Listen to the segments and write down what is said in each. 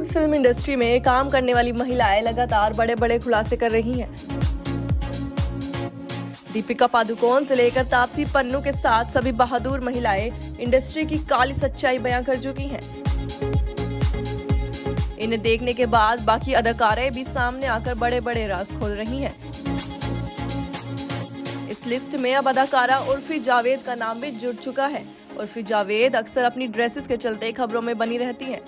Film industry में काम करने वाली महिलाएं लगातार बड़े बड़े खुलासे कर रही हैं। दीपिका पादुकोण से लेकर तापसी पन्नू के साथ सभी बहादुर महिलाएं इंडस्ट्री की काली सच्चाई बयां कर चुकी हैं। इन्हें देखने के बाद बाकी अदाकारें भी सामने आकर बड़े बड़े राज खोल रही हैं। इस लिस्ट में अब अदाकारा उर्फी जावेद का नाम भी जुड़ चुका है। उर्फी जावेद अक्सर अपनी ड्रेसेस के चलते खबरों में बनी रहती हैं,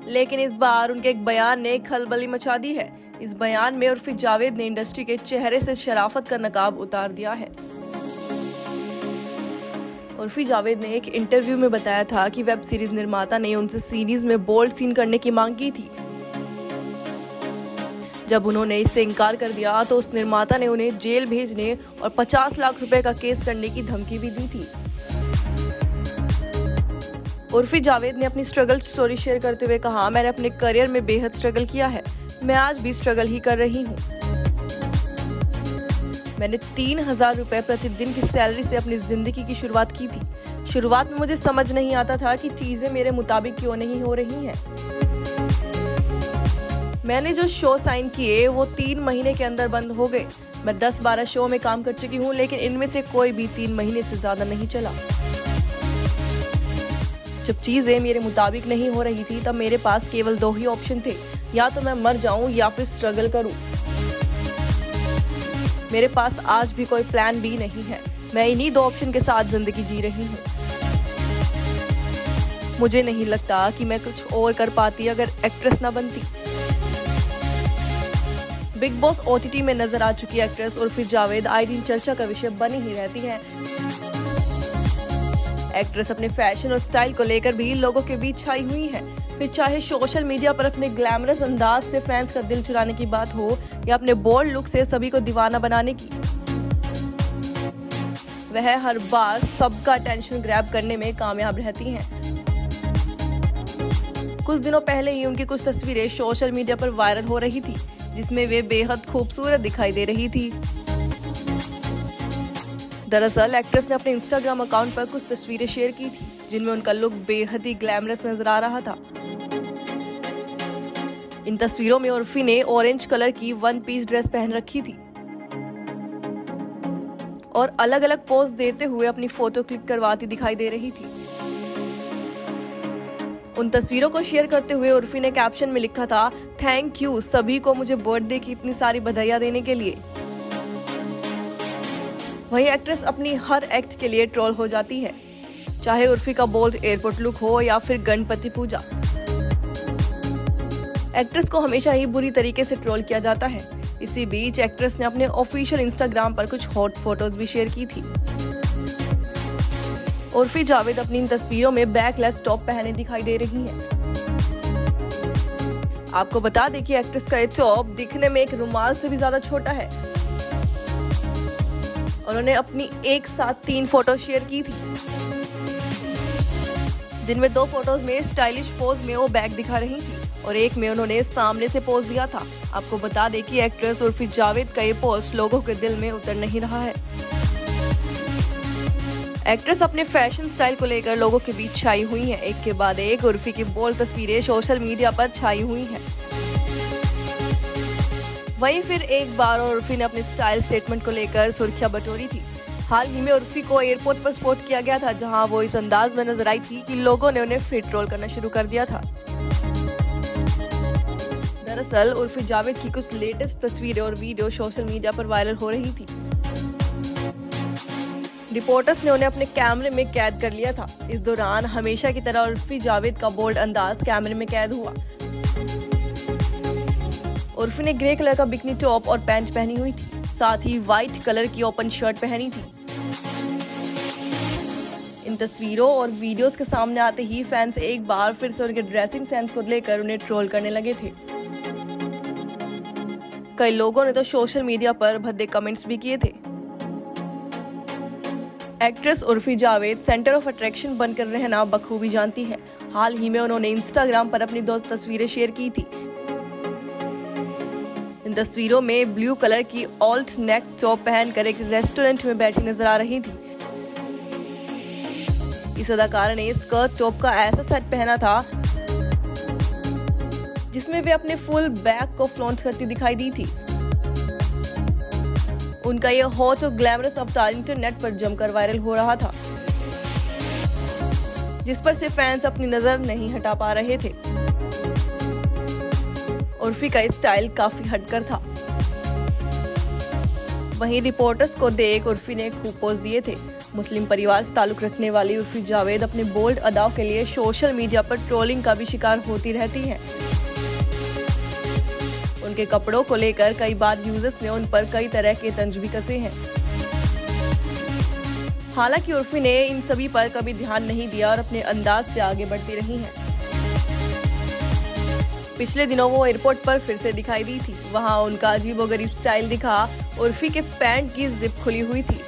लेकिन इस बार उनके एक बयान ने खलबली मचा दी है। इस बयान में उर्फी जावेद ने इंडस्ट्री के चेहरे से शराफत का नकाब उतार दिया है। उर्फी जावेद ने एक इंटरव्यू में बताया था कि वेब सीरीज निर्माता ने उनसे सीरीज में बोल्ड सीन करने की मांग की थी। जब उन्होंने इससे इनकार कर दिया तो उस निर्माता ने उन्हें जेल भेजने और 50 लाख रुपए का केस करने की धमकी भी दी थी। उर्फी जावेद ने अपनी स्ट्रगल स्टोरी शेयर करते हुए कहा, मैंने अपने करियर में बेहद स्ट्रगल किया है। मैं आज भी स्ट्रगल ही कर रही हूँ। मैंने 3000 रुपए प्रतिदिन की सैलरी से अपनी जिंदगी की शुरुआत की थी। शुरुआत में मुझे समझ नहीं आता था कि चीजें मेरे मुताबिक क्यों नहीं हो रही हैं। मैंने जो शो साइन किए वो 3 महीने के अंदर बंद हो गए। मैं 10-12 शो में काम कर चुकी हूँ, लेकिन इनमें से कोई भी 3 महीने से ज्यादा नहीं चला। जब चीजें मेरे मुताबिक नहीं हो रही थी तब मेरे पास केवल 2 ही ऑप्शन थे, या तो मैं मर जाऊं या फिर स्ट्रगल करूं। मेरे पास आज भी कोई प्लान बी नहीं है। मैं इन्हीं 2 ऑप्शन के साथ जिंदगी जी रही हूं। मुझे नहीं लगता कि मैं कुछ और कर पाती अगर एक्ट्रेस ना बनती। बिग बॉस OTT में नजर आ चुकी एक्ट्रेस उर्फी जावेद आए दिन चर्चा का विषय बनी ही रहती है। एक्ट्रेस अपने फैशन और स्टाइल को लेकर भी लोगों के बीच छाई हुई है। फिर चाहे सोशल मीडिया पर अपने ग्लैमरस अंदाज से फैंस का दिल चुराने की बात हो या अपने बोल्ड लुक से सभी को दीवाना बनाने की, वह हर बार सबका अटेंशन ग्रैब करने में कामयाब रहती हैं। कुछ दिनों पहले ही उनकी कुछ तस्वीरें सोशल मीडिया पर वायरल हो रही थी, जिसमें वे बेहद खूबसूरत दिखाई दे रही थी। दरअसल एक्ट्रेस ने अपने इंस्टाग्राम अकाउंट पर कुछ तस्वीरें शेयर की थी, जिनमें उनका लुक बेहद ही ग्लैमरस नजर आ रहा था। इन तस्वीरों में उर्फी ने ऑरेंज कलर की 1 पीस ड्रेस पहन रखी थी और अलग अलग पोज देते हुए अपनी फोटो क्लिक करवाती दिखाई दे रही थी। उन तस्वीरों को शेयर करते हुए उर्फी ने कैप्शन में लिखा था, थैंक यू सभी को मुझे बर्थडे की इतनी सारी बधाइयां देने के लिए। वही एक्ट्रेस अपनी हर एक्ट के लिए ट्रोल हो जाती है, चाहे उर्फी का बोल्ड एयरपोर्ट लुक हो या फिर गणपति पूजा। एक्ट्रेस को हमेशा ही बुरी तरीके से ट्रोल किया जाता है। इसी बीच एक्ट्रेस ने अपने ऑफिशियल इंस्टाग्राम पर कुछ हॉट फोटोज भी शेयर की थी। उर्फी जावेद अपनी इन तस्वीरों में बैकलेस टॉप पहने दिखाई दे रही हैं। आपको बता दें कि एक्ट्रेस का ये टॉप दिखने में एक रुमाल से भी ज्यादा छोटा है। उन्होंने अपनी एक साथ 3 फोटो शेयर की थी, जिनमें 2 फोटोज में स्टाइलिश पोज में वो बैग दिखा रही थी और एक में उन्होंने सामने से पोज दिया था। आपको बता दें कि एक्ट्रेस उर्फी जावेद का ये पोस्ट लोगों के दिल में उतर नहीं रहा है। एक्ट्रेस अपने फैशन स्टाइल को लेकर लोगों के बीच छाई हुई हैं। एक के बाद एक उर्फी की बोल्ड तस्वीरें सोशल मीडिया पर छाई हुई हैं। वहीं फिर एक बार और उर्फी ने अपने स्टाइल स्टेटमेंट को लेकर सुर्खियां बटोरी थी। हाल ही में उर्फी को एयरपोर्ट पर स्पॉट किया गया था, जहां वो इस अंदाज में नजर आई थी कि लोगों ने उन्हें फिर ट्रोल करना शुरू कर दिया था। दरअसल उर्फी जावेद की कुछ लेटेस्ट तस्वीरें और वीडियो सोशल मीडिया पर वायरल हो रही थी। रिपोर्टर्स ने उन्हें अपने कैमरे में कैद कर लिया था। इस दौरान हमेशा की तरह उर्फी जावेद का बोल्ड अंदाज कैमरे में कैद हुआ। उर्फी ने ग्रे कलर का बिकनी टॉप और पैंट पहनी हुई थी, साथ ही व्हाइट कलर की ओपन शर्ट पहनी थी। इन तस्वीरों और वीडियोस के सामने आते ही फैंस एक बार फिर से उनके ड्रेसिंग सेंस को लेकर उन्हें ट्रोल करने लगे थे। कई लोगों ने तो सोशल मीडिया पर भद्दे कमेंट्स भी किए थे। Actress Urfi Javed centre of attraction बनकर रहना बखूबी जानती है। हाल ही में उन्होंने इंस्टाग्राम पर अपनी 2 तस्वीरें शेयर की थी। इन तस्वीरों में ब्लू कलर की ऑल्ट नेक टॉप पहनकर एक रेस्टोरेंट में बैठी नजर आ रही थी। इस अदाकारा ने स्कर्ट टॉप का ऐसा सेट पहना था जिसमें वे अपने फुल बैक को फ्लॉन्ट करती दिखाई दी थी। उनका ये हॉट और ग्लैमरस अवतार इंटरनेट पर जमकर वायरल हो रहा था, जिस पर से फैंस अपनी नजर नहीं हटा पा रहे थे। उर्फी का स्टाइल काफी हटकर था। वहीं रिपोर्टर्स को देख उर्फी ने खूब पोज दिए थे। मुस्लिम परिवार से ताल्लुक रखने वाली उर्फी जावेद अपने बोल्ड अदाओं के लिए सोशल मीडिया पर ट्रोलिंग का भी शिकार होती रहती हैं। उनके कपड़ों को लेकर कई बार यूजर्स ने उन पर कई तरह के तंज भी कसे हैं। हालांकि उर्फी ने इन सभी पर कभी ध्यान नहीं दिया और अपने अंदाज से आगे बढ़ती रही हैं। पिछले दिनों वो एयरपोर्ट पर फिर से दिखाई दी थी। वहां उनका अजीबोगरीब स्टाइल दिखा। उर्फी के पैंट की जिप खुली हुई थी।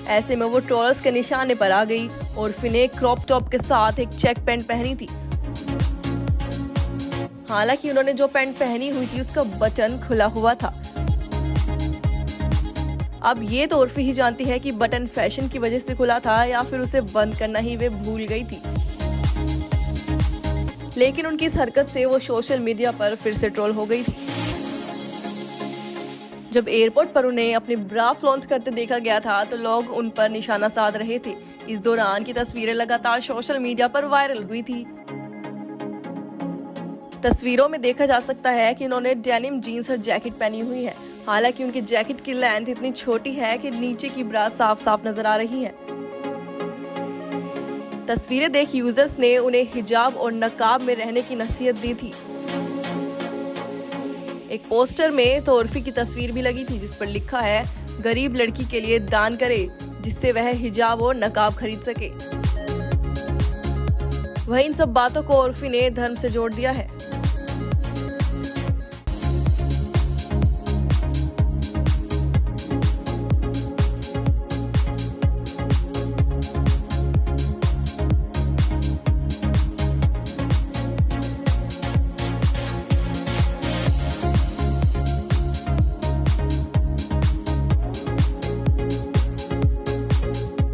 ऐसे में वो ट्रोलर्स के निशाने पर आ गई। उर्फी ने क्रॉप टॉप के साथ एक चेक पैंट पहनी थी। हालांकि उन्होंने जो पैंट पहनी हुई थी उसका बटन खुला हुआ था। अब ये तो उर्फी ही जानती है कि बटन फैशन की वजह से खुला था या फिर उसे बंद करना ही वे भूल गई थी। लेकिन उनकी इस हरकत से वो सोशल मीडिया पर फिर से ट्रोल हो गई थी। जब एयरपोर्ट पर उन्हें अपनी ब्रा फ्लॉन्ट करते देखा गया था तो लोग उन पर निशाना साध रहे थे। इस दौरान की तस्वीरें लगातार सोशल मीडिया पर वायरल हुई थी। तस्वीरों में देखा जा सकता है कि उन्होंने डेनिम जीन्स और जैकेट पहनी हुई है। हालांकि उनकी जैकेट की लेंथ इतनी छोटी है कि नीचे की ब्रा साफ साफ नजर आ रही है। तस्वीरें देख यूजर्स ने उन्हें हिजाब और नकाब में रहने की नसीहत दी थी। एक पोस्टर में तो उर्फी की तस्वीर भी लगी थी, जिस पर लिखा है, गरीब लड़की के लिए दान करे जिससे वह हिजाब और नकाब खरीद सके। वहीं इन सब बातों को उर्फी ने धर्म से जोड़ दिया है।